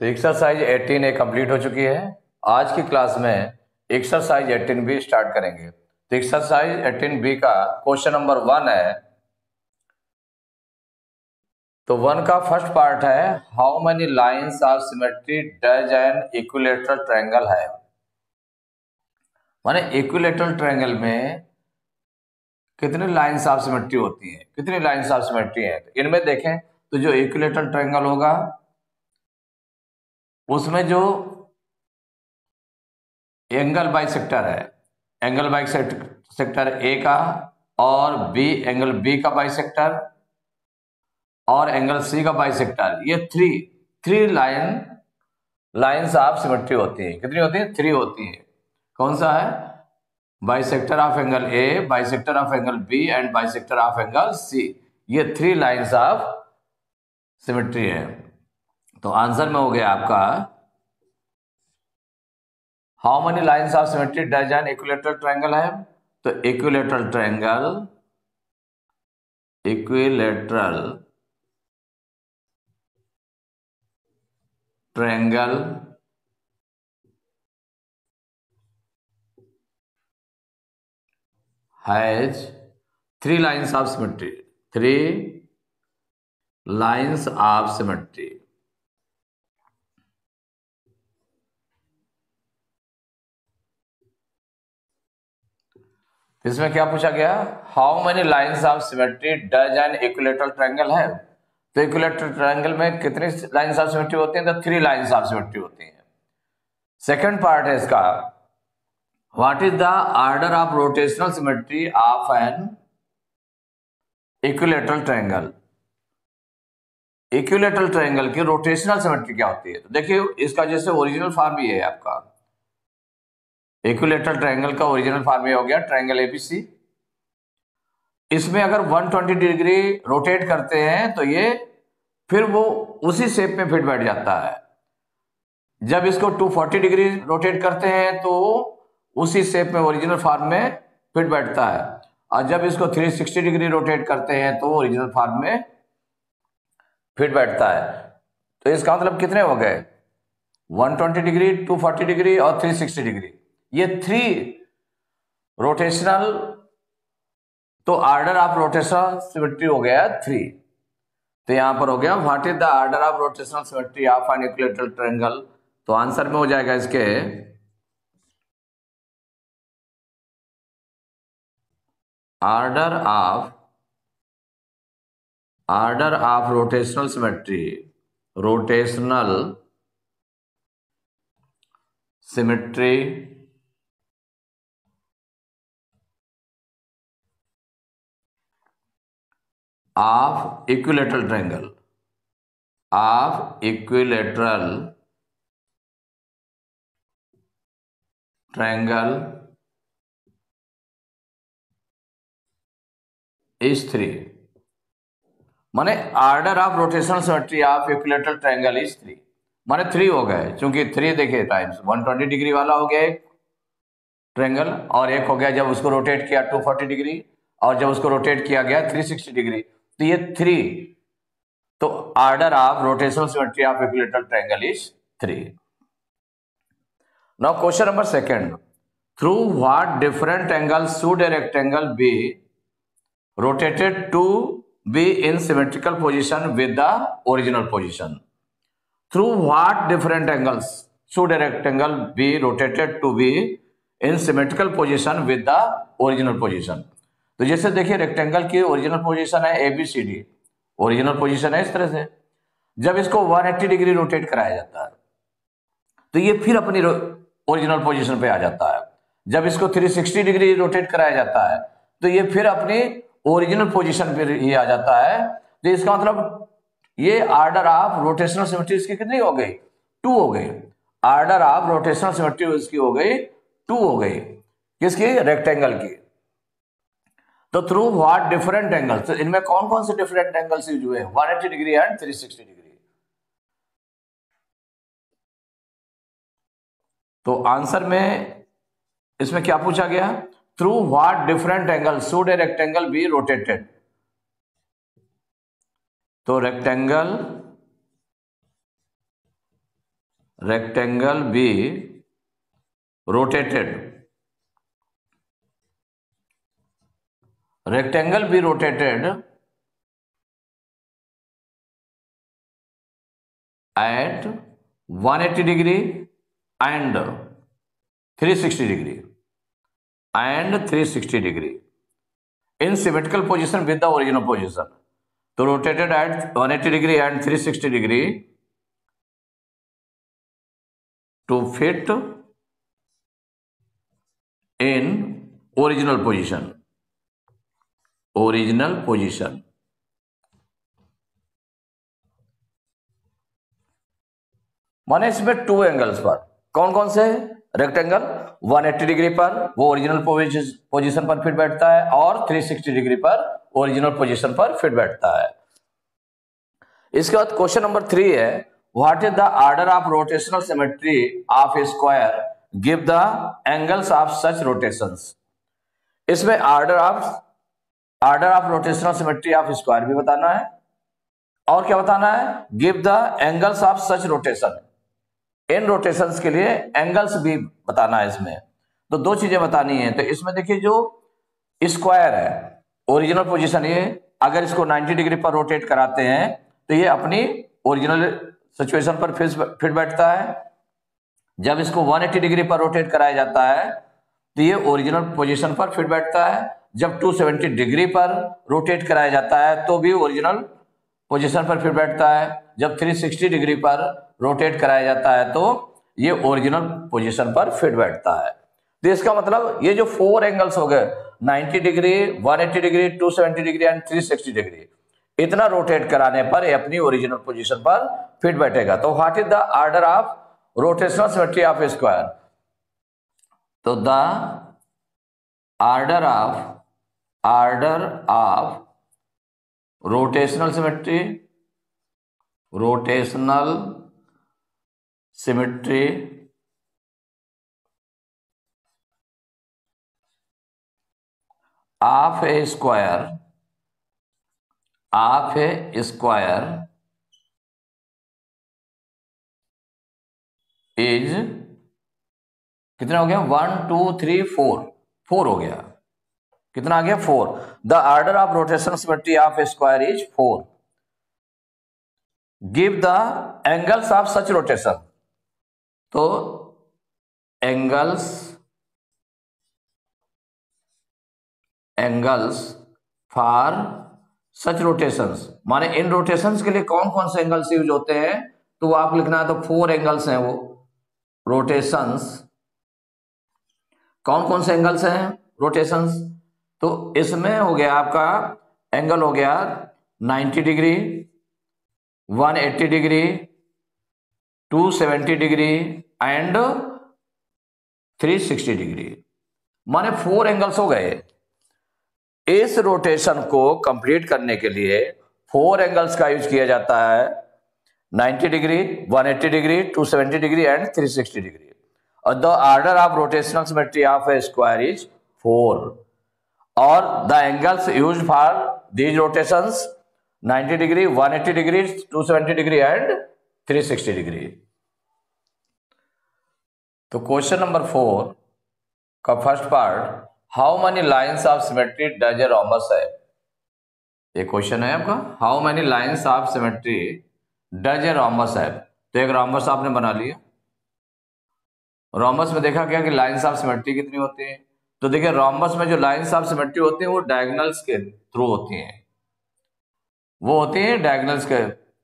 तो exercise 18 complete हो चुकी है। आज की क्लास में एक्सरसाइज 18B स्टार्ट करेंगे। तो एक्सरसाइज 18B का क्वेश्चन नंबर 1 है। तो 1 का फर्स्ट पार्ट है, how many lines of symmetry does N equilateral triangle है। माने इक्विलैटरल ट्रायंगल में कितनी लाइंस ऑफ सिमेट्री होती हैं, कितनी लाइंस ऑफ सिमेट्री हैं। तो इनमें देखें तो जो इक्विलैटरल ट्रायंगल होगा उसमें जो एंगल बाइसेक्टर है, एंगल बाइसेक्टर ए का और बी एंगल बी का बाइसेक्टर और एंगल सी का बाइसेक्टर, ये थ्री लाइंस ऑफ सिमेट्री होती है। कितनी होती है? 3 होती है। कौन सा है? Bisector of angle A, bisector of angle B and bisector of angle C. ये 3 लाइंस ऑफ सिमेट्री है। तो आंसर में हो गया आपका, how many lines of symmetry does N equilateral triangle है। तो equilateral triangle has 3 lines of symmetry. 3 lines of symmetry. इसमें क्या पूछा गया? How many lines of symmetry does N equilateral triangle है। तो इक्विलैटरल ट्रायंगल में कितनी लाइंस ऑफ सिमेट्री होती हैं? तो 3 लाइंस ऑफ सिमेट्री होती हैं। सेकंड पार्ट है इसका, what is the order of rotational symmetry of an equilateral triangle. Equilateral triangle की रोटेशनल सिमेट्री क्या होती है? तो देखिए इसका जैसे ओरिजिनल फॉर्म ही है आपका, इक्विलैटरल ट्रायंगल का ओरिजिनल फॉर्म ये हो गया ट्रायंगल एबीसी। इसमें अगर 120 डिग्री रोटेट करते हैं तो ये फिर वो उसी शेप में फिट बैठ जाता है। जब इसको 240 डिग्री रोटेट करते हैं तो उसी शेप में ओरिजिनल फॉर्म में फिट बैठता है, और जब इसको 360 डिग्री रोटेट करते हैं तो ओरिजिनल फॉर्म में फिट बैठता है। तो इसका मतलब कितने हो गए? 120 डिग्री, 240 डिग्री और 360 डिग्री, ये 3 रोटेशनल। तो ऑर्डर ऑफ रोटेशनल सिमेट्री हो गया 3। तो यहां पर हो गया what is the order of rotational symmetry of an equilateral triangle. तो आंसर में हो जाएगा इसके order of rotational symmetry of equilateral triangle is 3। माने order of rotational symmetry of equilateral triangle is 3। माने 3 हो गए, क्योंकि 3 देखिए टाइम्स 120 डिग्री वाला हो गया एक ट्रायंगल, और एक हो गया जब उसको रोटेट किया 240 डिग्री, और जब उसको रोटेट किया गया 360 डिग्री। तो ये 3, तो order of rotational symmetry of equilateral triangle is 3। Now question number 2, through what different angle should a rectangle be rotated to be in symmetrical position with the original position. Through what different angles should a rectangle be rotated to be in symmetrical position with the original position? तो जैसे देखिए rectangle की original position है ABCD, original position है इस तरह से। जब इसको 180 डिग्री रोटेट कराया जाता है तो ये फिर अपनी ओरिजिनल पोजीशन पे आ जाता है। जब इसको 360 डिग्री रोटेट कराया जाता है तो ये फिर अपनी ओरिजिनल पोजीशन पे ही आ जाता है। तो इसका मतलब ये ऑर्डर ऑफ रोटेशनल सिमेट्री इसकी कितनी हो गई? 2 हो गई। ऑर्डर ऑफ रोटेशनल सिमेट्री इसकी हो गई 2 हो गई। किसकी? रेक्टेंगल की। तो थ्रू व्हाट डिफरेंट एंगल्स, तो इनमें कौन कौन से डिफरेंट एंगल्स यूज हुए? 180 डिग्री एंड 360 डिग्री। तो आंसर में इसमें क्या पूछा गया? Through what different angle should a rectangle be rotated. तो rectangle rectangle be rotated at 180 degree and 360 degree in symmetrical position with the original position. तो rotated at 180 degree and 360 degree to fit in original position. माने इसमें 2 angles पर कौन कौन से rectangle 180 degree पर वो ओरिजिनल पोजीशन पर फिट बैठता है और 360 डिग्री पर ओरिजिनल पोजीशन पर फिट बैठता है। इसके बाद क्वेश्चन नंबर 3 है what is the order of rotational symmetry of a square give the angles of such rotations. इसमें order of rotational symmetry of square भी बताना है और क्या बताना है give the angles of such rotation. इन रोटेशंस के लिए एंगल्स भी बताना है इसमें। तो 2 चीजें बतानी है। तो इसमें देखिए जो स्क्वायर है ओरिजिनल पोजीशन, ये अगर इसको 90 डिग्री पर रोटेट कराते हैं तो ये अपनी ओरिजिनल सिचुएशन पर फिट बैठता है। जब इसको 180 डिग्री पर रोटेट कराया जाता है तो ये ओरिजिनल पोजीशन पर फिट बैठता है। जब 270 डिग्री पर रोटेट कराया जाता है तो भी ओरिजिनल पोजीशन पर फिट बैठता है। जब 360 डिग्री पर रोटेट कराया जाता है तो ये ओरिजिनल पोजीशन पर फिट बैठता है। तो इसका मतलब ये जो 4 एंगल्स हो गए 90 degree, 180 degree, 270 degree and 360 degree, इतना रोटेट कराने पर ये अपनी ओरिजिनल पोजीशन पर फिट बैठेगा। तो what is the order of rotational symmetry of square. तो the order of rotational symmetry of a square is कितना हो गया 1 2 3 4 हो गया। कितना आ गया 4। The order of rotational symmetry of a square is 4। Give the angles of such rotation. तो angles for such rotations, माने इन रोटेशंस के लिए कौन कौन से एंगल्स यूज होते हैं तो वो आप लिखना है। तो 4 एंगल्स हैं वो रोटेशंस। कौन कौन से एंगल्स हैं रोटेशंस। तो इसमें हो गया आपका एंगल हो गया 90 degree, 180 degree, 270 degree and 360 degree, माने 4 एंगल्स हो गए। इस रोटेशन को कंप्लीट करने के लिए 4 एंगल्स का यूज किया जाता है 90 degree, 180 degree, 270 degree and 360 degree. और the order of rotational symmetry of a square is 4 और the angles used for these rotations 90 degree, 180 degree, 270 degree and 360 degree. तो क्वेश्चन नंबर 4 का first part how many lines of symmetry does a rhombus है। ये question है आपका how many lines of symmetry does a rhombus है। तो एक rhombus आपने बना लिया। रोम्बस में देखा क्या कि लाइन्स ऑफ सिमेट्री कितनी होती है। तो देखिए रोम्बस में जो लाइन्स ऑफ सिमेट्री होती है वो डायगोनल्स के थ्रू होती हैं। वो होती है डायगोनल्स के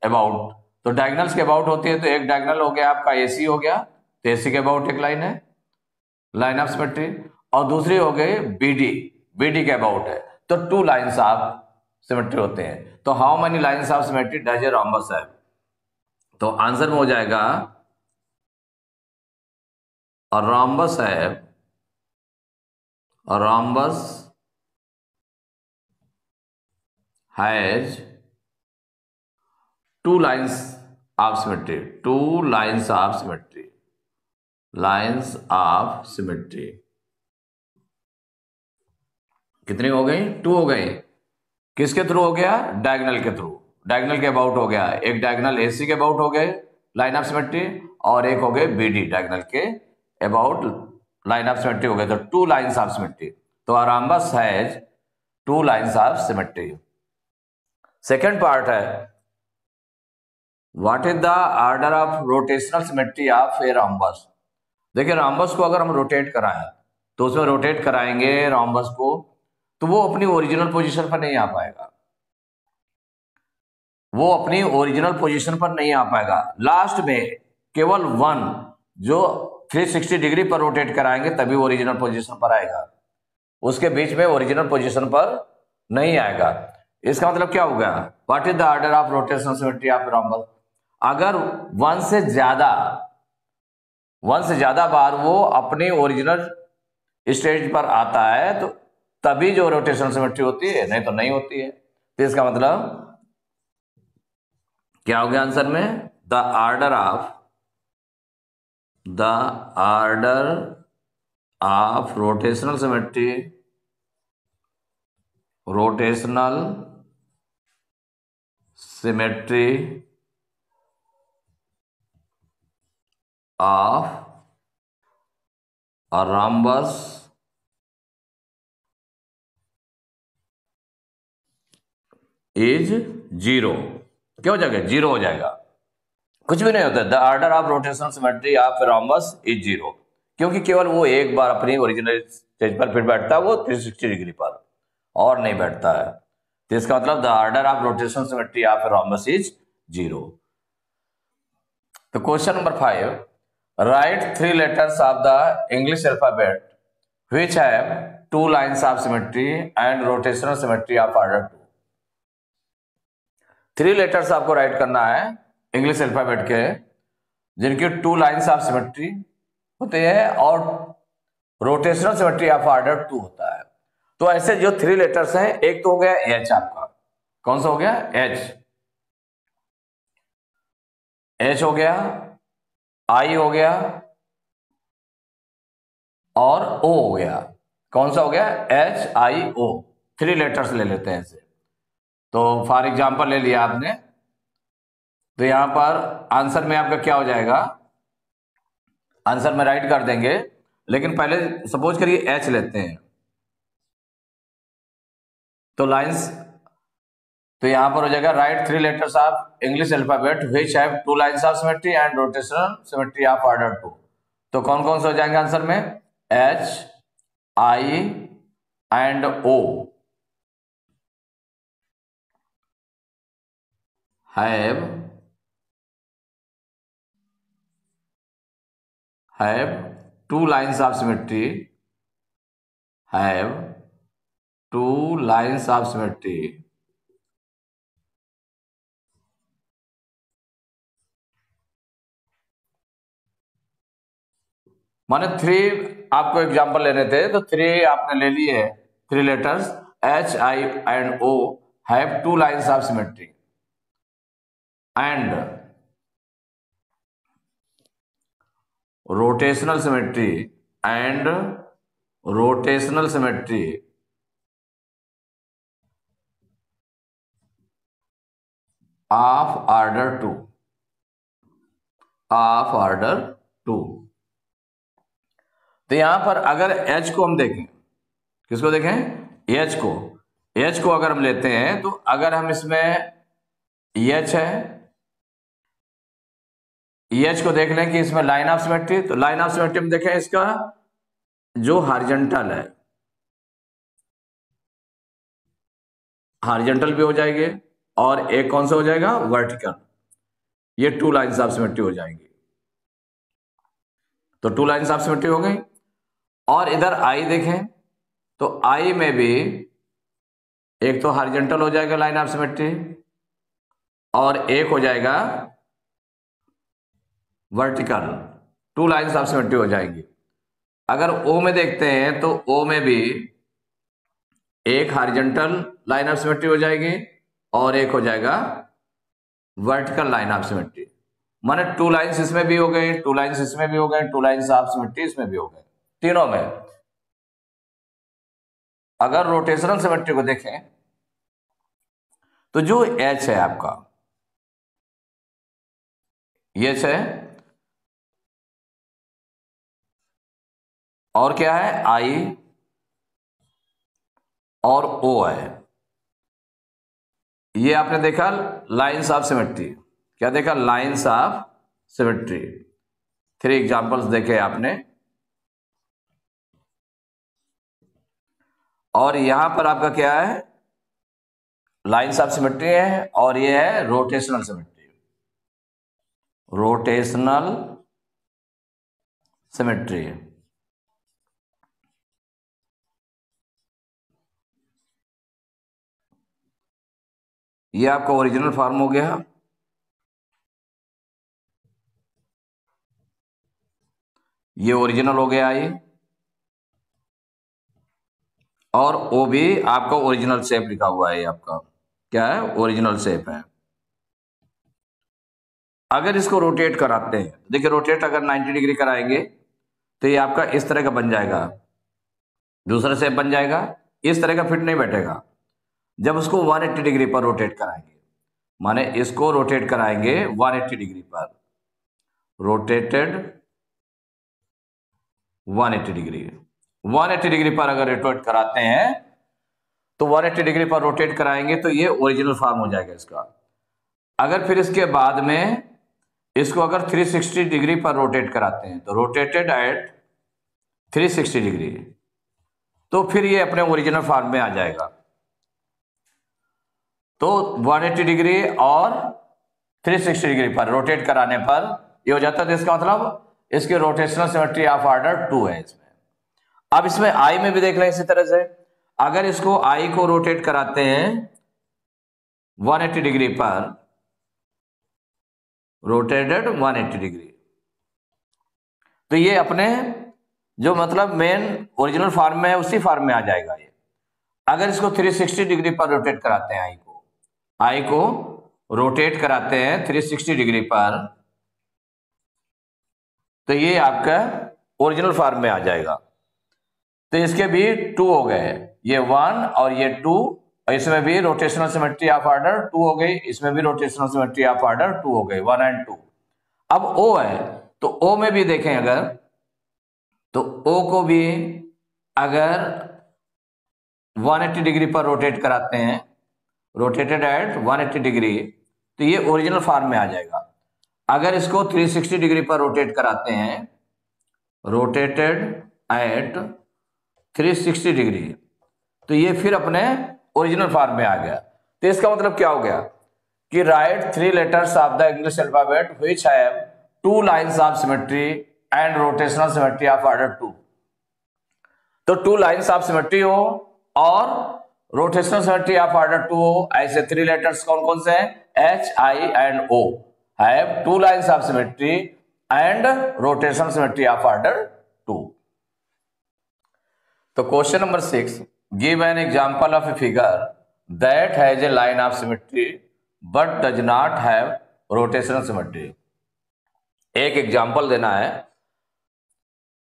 अबाउट। तो डायगोनल्स के अबाउट होती है तो एक डायगोनल हो गया आपका AC हो गया, तो AC के अबाउट एक लाइन है लाइन ऑफ सिमेट्री, और दूसरी हो गई BD के अबाउट है। तो 2 लाइन्स ऑफ सिमेट्री होते हैं। तो how many lines of symmetry does a rhombus है। तो आंसर में हो जाएगा रोम्बस है rhombus has 2 lines of symmetry. 2 lines of symmetry. Lines of symmetry कितनी हो गई 2 हो गई। किसके थ्रू हो गया डायगोनल के थ्रू। डायगोनल के अबाउट हो गया। एक डायगोनल AC के अबाउट हो गए लाइन ऑफ सिमेट्री, और एक हो गए BD डायगोनल के अबाउट लाइन ऑफ सिमेट्री हो गए, तो 2 लाइन्स ऑफ सिमेट्री। तो a rhombus has 2 lines of symmetry. Second part है what is the order of rotational symmetry of a rhombus। देखिए rhombus को अगर हम रोटेट कराएं तो उसमें रोटेट कराएंगे rhombus को तो वो अपनी ओरिजिनल पोजीशन पर नहीं आ पाएगा, वो अपनी ओरिजिनल पोजीशन पर नहीं आ पाएगा। लास्ट में केवल वन जो 360 डिग्री पर रोटेट कराएंगे तभी ओरिजिनल पोजीशन पर आएगा, उसके बीच में ओरिजिनल पोजीशन पर नहीं आएगा। इसका मतलब क्या हो गया, what is the order of rotational symmetry of rhombus। अगर वन से ज्यादा बार वो अपने ओरिजिनल स्टेज पर आता है तो तभी जो रोटेशनल सिमेट्री होती है, नहीं तो नहीं होती है। तो इसका मतलब क्या हो गया आंसर में, the order of rotational symmetry of a rhombus is 0। क्या हो जाएगा, 0 हो जाएगा, कुछ भी नहीं होता। The order of rotational symmetry of rhombus is 0, क्योंकि केवल वो एक बार अपनी ओरिजिनल स्टेज पर फिर बैठता है, वो 360 डिग्री पर, और नहीं बैठता है। तो इसका मतलब the order of rotational symmetry of rhombus is 0। तो question number 5, right 3 letters of the English alphabet which have 2 lines of symmetry and rotational symmetry of order 2। 3 letters आपको राइट करना है इंग्लिश अल्फाबेट के जिनकी 2 लाइन्स ऑफ सिमेट्री होते हैं और rotational symmetry of order 2 होता है। तो ऐसे जो 3 लेटर्स हैं, एक तो हो गया H आपका, कौन सा हो गया, H हो गया, I हो गया और O हो गया। कौन सा हो गया, HIO। 3 लेटर्स ले लेते हैं इसे। तो फॉर एग्जांपल ले लिया आपने, तो यहां पर आंसर में आपका क्या हो जाएगा, आंसर में राइट कर देंगे, लेकिन पहले सपोज करिए H लेते हैं। तो लाइंस, तो यहां पर हो जाएगा right 3 letters of English alphabet which have 2 lines of symmetry and rotational symmetry of order 2। तो कौन कौन से हो जाएंगे आंसर में, H, I and O have 2 lines of symmetry, have 2 lines of symmetry माने 3 आपको एग्जांपल लेने थे, तो 3 आपने ले लिए, 3 letters H, I and O have 2 lines of symmetry and rotational symmetry of order 2। तो यहां पर अगर H को हम देखें, किसको देखें, H को अगर हम लेते हैं, तो अगर हम इसमें H है, H को देख लें कि इसमें लाइन ऑफ सिमेट्री, तो लाइन ऑफ सिमेट्री में देखें इसका जो हॉरिजॉन्टल है, हॉरिजॉन्टल भी हो जाएंगे और एक कौन सा हो जाएगा, वर्टिकल। ये 2 लाइन्स ऑफ सिमेट्री हो जाएंगी। तो 2 लाइन्स ऑफ सिमेट्री हो गई। और इधर I देखें तो I में भी एक तो हॉरिजॉन्टल हो जाएगा लाइन ऑफ सिमेट्री और एक हो जाएगा वर्टिकल, 2 लाइन्स ऑफ सिमेट्री हो जाएंगी। अगर O में देखते हैं तो O में भी एक हॉरिजॉन्टल लाइन ऑफ सिमेट्री हो जाएगी और एक हो जाएगा वर्टिकल लाइन ऑफ सिमेट्री। माने 2 लाइन्स इसमें भी हो गई, 2 लाइन्स इसमें भी हो गए, 2 लाइन्स ऑफ सिमेट्री इसमें भी हो गए, तीनों में। अगर रोटेशनल सिमेट्री को देखें तो जो H है आपका, ये है, और क्या है, आई और ओ है। ये आपने देखा लाइंस ऑफ सिमेट्री। क्या देखा, लाइंस ऑफ सिमेट्री। 3 एग्जांपल्स देखे आपने। और यहां पर आपका क्या है, लाइंस ऑफ सिमेट्री है, और ये है रोटेशनल सिमेट्री। रोटेशनल सिमेट्री, ये आपका ओरिजिनल फॉर्म हो गया। ये ओरिजिनल हो गया ये, और वो भी आपका ओरिजिनल शेप लिखा हुआ है। आपका क्या है, ओरिजिनल शेप है। अगर इसको रोटेट कराते हैं, देखिए रोटेट अगर 90 डिग्री कराएंगे तो ये आपका इस तरह का बन जाएगा, दूसरा शेप बन जाएगा, इस तरह का फिट नहीं बैठेगा। जब उसको 180 डिग्री पर रोटेट कराएंगे, माने इसको रोटेट कराएंगे 180 डिग्री पर, रोटेटेड 180 डिग्री, 180 डिग्री पर अगर रोटेट कराते हैं तो 180 डिग्री पर रोटेट कराएंगे तो ये ओरिजिनल फॉर्म हो जाएगा इसका। अगर फिर इसके बाद में इसको अगर 360 डिग्री पर रोटेट कराते हैं तो रोटेटेड एट 360 डिग्री, तो फिर ये अपने ओरिजिनल फॉर्म में आ जाएगा। तो 180 डिग्री और 360 डिग्री पर रोटेट कराने पर ये हो जाता है। तो इसका मतलब इसकी रोटेशनल सिमेट्री ऑफ ऑर्डर 2 है इसमें। अब इसमें आई में भी देख लें इसी तरह से, अगर इसको आई को रोटेट कराते हैं 180 डिग्री पर, रोटेटेड 180 डिग्री, तो ये अपने जो मतलब मेन ओरिजिनल फॉर्म में है उसी फॉर्म में आ जाएगा ये। अगर इसको 360 डिग्री पर रोटेट कराते हैं, आई को रोटेट कराते हैं 360 डिग्री पर, तो ये आपका ओरिजिनल फॉर्म में आ जाएगा। तो इसके भी 2 हो गए, ये 1 और ये 2, और इसमें भी रोटेशनल सिमेट्री ऑफ ऑर्डर 2 हो गई, इसमें भी रोटेशनल सिमेट्री ऑफ ऑर्डर 2 हो गई, 1 और 2। अब O है, तो O में भी देखें अगर, तो O को भी अगर 180 डिग्री पर रोटेट कराते हैं, रोटेटेड एट 180 डिग्री, तो ये ओरिजिनल फॉर्म में आ जाएगा। अगर इसको 360 डिग्री पर रोटेट कराते हैं, रोटेटेड एट 360 डिग्री, तो ये फिर अपने ओरिजिनल फॉर्म में आ गया। तो इसका मतलब क्या हो गया कि right 3 letters of the English alphabet which have 2 lines of symmetry and rotational symmetry of order 2। तो 2 लाइंस ऑफ सिमेट्री हो और रोटेशनल सिमेट्री ऑफ ऑर्डर 2 हो, ऐसे 3 लेटर्स कौन कौन से हैं, H, I and O have 2 lines of symmetry and rotational symmetry of order 2। तो question number 6, give an example of a figure that has a line of symmetry but does not have rotational symmetry. एक example देना है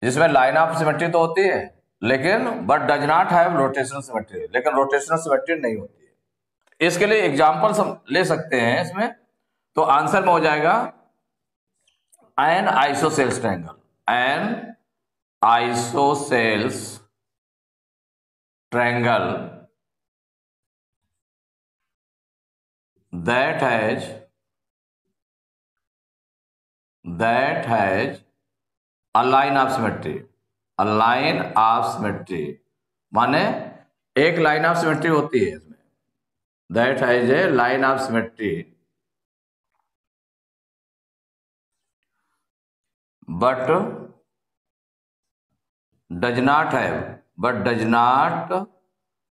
जिसमें line of symmetry तो होती है लेकिन but does not have rotational symmetry, लेकिन रोटेशनल सिमेट्री नहीं होती है। इसके लिए एग्जांपल्स हम ले सकते हैं इसमें, तो आंसर में हो जाएगा N isosceles triangle, N isosceles triangle that has a line of symmetry, a line of symmetry माने एक लाइन ऑफ सिमेट्री होती है इसमें, that has a line of symmetry but does not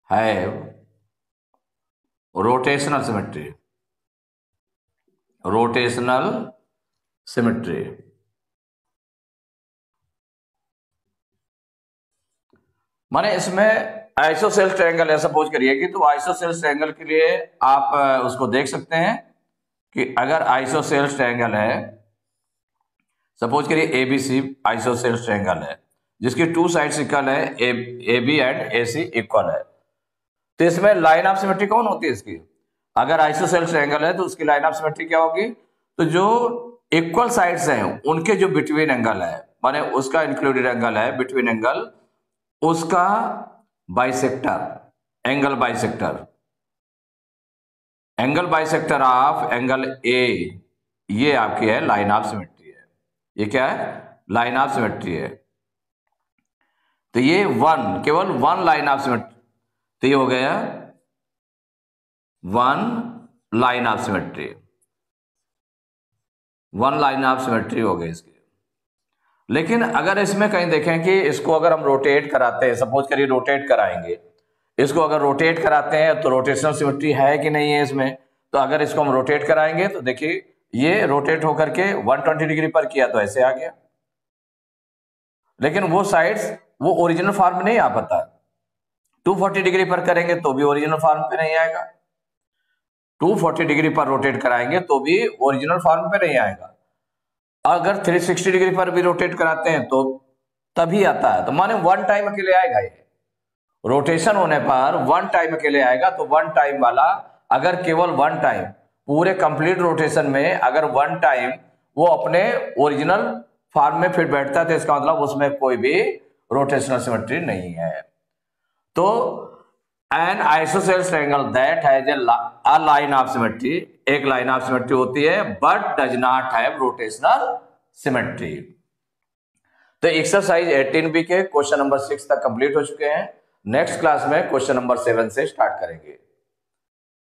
have rotational symmetry, rotational symmetry. माने इसमें isosceles triangle है, suppose करिए कि, तो आइसोसेल्स ट्रायंगल के लिए आप उसको देख सकते हैं कि अगर आइसोसेल्स ट्रायंगल है, सपोज करिए ABC आइसोसेल्स ट्रायंगल है जिसकी 2 साइड्स इक्वल है, AB एंड AC इक्वल है, तो इसमें लाइन ऑफ सिमेट्री कौन होती है इसकी, अगर आइसोसेल्स ट्रायंगल है तो उसकी लाइन ऑफ सिमेट्री क्या होगी, तो जो इक्वल साइड्स हैं उनके जो बिटवीन एंगल है, माने उसका इंक्लूडेड एंगल है बिटवीन एंगल, उसका bisector, angle bisector, angle bisector of angle ए, ये आपकी है लाइन ऑफ सिमेट्री है। ये क्या है? लाइन ऑफ सिमेट्री है। तो ये वन, केवल वन लाइन ऑफ सिमेट्री, तो ये हो गया one line of symmetry, one line of symmetry हो गई इसकी। लेकिन अगर इसमें कहीं देखें कि इसको अगर हम रोटेट कराते हैं, सपोज करिए रोटेट कराएंगे, इसको अगर रोटेट कराते हैं तो रोटेशनल सिमेट्री है कि नहीं है इसमें। तो अगर इसको हम रोटेट कराएंगे तो देखिए ये रोटेट होकर के 120 डिग्री पर किया तो ऐसे आ गया, लेकिन वो साइड्स वो ओरिजिनल फॉर्म में नहीं आ पाता। 240 डिग्री पर करेंगे तो भी ओरिजिनल फॉर्म पे नहीं आएगा, 240 डिग्री पर रोटेट कराएंगे तो भी ओरिजिनल फॉर्म पे नहीं आएगा। अगर 360 डिग्री पर भी रोटेट कराते हैं तो तभी आता है। तो माने वन टाइम अकेले आएगा, ये रोटेशन होने पर वन टाइम अकेले आएगा। तो वन टाइम वाला अगर केवल वन टाइम पूरे कंप्लीट रोटेशन में अगर वन टाइम वो अपने ओरिजिनल फॉर्म में फिर बैठता है तो इसका मतलब उसमें कोई भी रोटेशनल सिमेट्री नहीं है। तो N isosceles triangle that has a line of symmetry, एक लाइन ऑफ सिमेट्री होती है but does not have rotational symmetry. तो एक्सरसाइज 18B के क्वेश्चन नंबर 6 तक कंप्लीट हो चुके हैं। नेक्स्ट क्लास में क्वेश्चन नंबर 7 से स्टार्ट करेंगे।